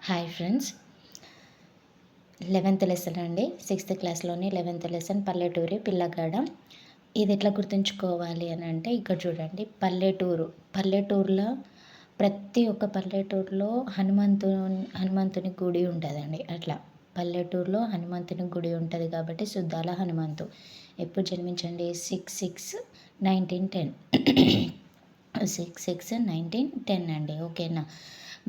Hi friends, 11th lesson అండి. 6th క్లాస్లోని 11th lesson పల్లెటూరి పిల్లగాడ. ఇది ఎట్లా గుర్తుంచుకోవాలి అని అంటే ఇక్కడ చూడండి. పల్లెటూరులో ప్రతి ఒక్క పల్లెటూరులో హనుమంతుని గుడి ఉంటుందండి. అట్లా పల్లెటూరులో హనుమంతుని గుడి ఉంటుంది కాబట్టి సుద్దాల హనుమంతు ఎప్పుడు జన్మించండి 6/6/1910 6/6/1910 అండి. ఓకేనా.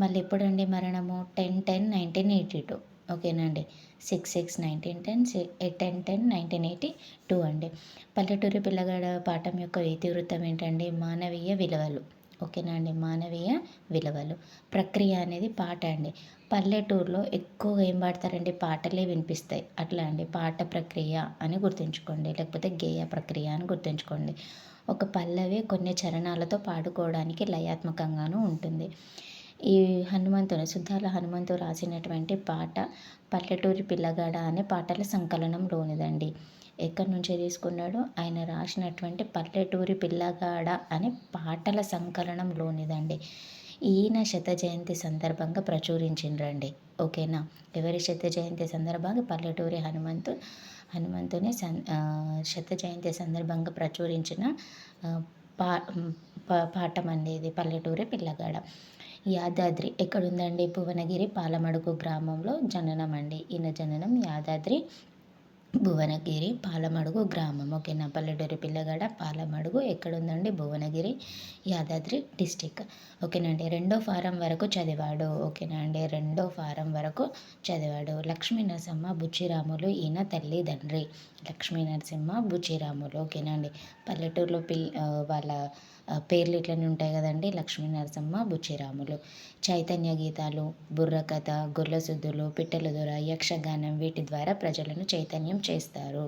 మళ్ళీ ఎప్పుడండి మరణము 10/10/1982. ఓకేనా అండి. 6/6/1910 10/10/1982 అండి. పల్లెటూరి పిల్లగాడ పాఠం యొక్క ఇతివృత్తం ఏంటండి? మానవీయ విలువలు. ఓకేనా అండి. మానవీయ విలువలు. ప్రక్రియ అనేది పాట అండి. పల్లెటూరులో ఎక్కువగా ఏం పాడతారండి? పాటలే వినిపిస్తాయి. అట్లా అండి. పాట ప్రక్రియ అని గుర్తుంచుకోండి, లేకపోతే గేయ ప్రక్రియ అని గుర్తుంచుకోండి. ఒక పల్లవి కొన్ని చరణాలతో పాడుకోవడానికి లయాత్మకంగాను ఉంటుంది. ఈ సుద్దాల హనుమంతు రాసినటువంటి పాట పల్లెటూరి పిల్లగాడ అనే పాటల సంకలనంలోనిదండి. ఎక్కడి నుంచి తీసుకున్నాడు? ఆయన రాసినటువంటి పల్లెటూరి పిల్లగాడ అనే పాటల సంకలనంలోనిదండి. ఈయన శత జయంతి సందర్భంగా ప్రచురించిండ్రండి. ఓకేనా. ఎవరి శత జయంతి సందర్భంగా? పల్లెటూరి హనుమంతుని శత జయంతి సందర్భంగా ప్రచురించిన పాఠం అండి ఇది పల్లెటూరి పిల్లగాడ. యాదాద్రి ఎక్కడుందండి? భువనగిరి పాలమడుగు గ్రామంలో జననం అండి. ఈయన జననం యాదాద్రి భువనగిరి పాలమడుగు గ్రామం. ఓకేనా. పల్లెటూరి పిల్లగాడ పాలమడుగు ఎక్కడుందండి? భువనగిరి, యాదాద్రి డిస్టిక్. ఓకేనండి. 2వ ఫారం వరకు చదివాడు. ఓకేనా అండి. 2వ ఫారం వరకు చదివాడు. లక్ష్మీ నరసింహ బుచ్చిరాములు ఈయన తల్లిదండ్రి. లక్ష్మీ నరసింహ బుచ్చిరాములు. ఓకేనా అండి. పల్లెటూరులో వాళ్ళ పేర్లు ఇట్లనే ఉంటాయి కదండి. లక్ష్మీ నరసింహ బుచ్చిరాములు. చైతన్య గీతాలు, బుర్రకథ, గొల్లసుద్దులు, పిట్టలదొర, యక్షగానం వీటి ద్వారా ప్రజలను చైతన్యం చేస్తారు.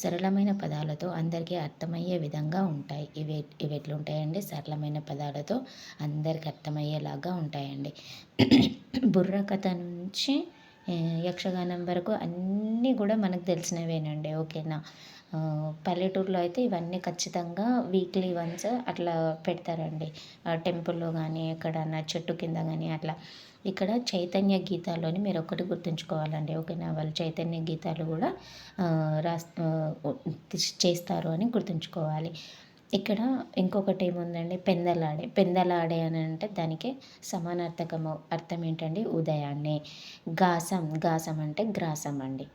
సరళమైన పదాలతో అందరికీ అర్థమయ్యే విధంగా ఉంటాయి. ఇవి ఎట్లుంటాయండి? సరళమైన పదాలతో అందరికి అర్థమయ్యేలాగా ఉంటాయండి. బుర్రకథ నుంచి యక్షగానం వరకు అన్నీ కూడా మనకు తెలిసినవేనండి. ఓకేనా. పల్లెటూరులో అయితే ఇవన్నీ ఖచ్చితంగా వీక్లీ వన్స్ అట్లా పెడతారండి. టెంపుల్లో కానీ ఎక్కడన్నా చెట్టు కింద కానీ అట్లా. ఇక్కడ చైతన్య గీతాల్లోని మీరు ఒకటి గుర్తుంచుకోవాలండి. ఓకేనా. వాళ్ళు చైతన్య గీతాలు కూడా చేస్తారు అని గుర్తుంచుకోవాలి. ఇక్కడ ఇంకొకటి ఏముందండి? పెందలాడే అని అంటే దానికి సమానార్థకము అర్థం ఏంటండి? ఉదయాన్నే. గాసం అంటే గ్రాసం అండి.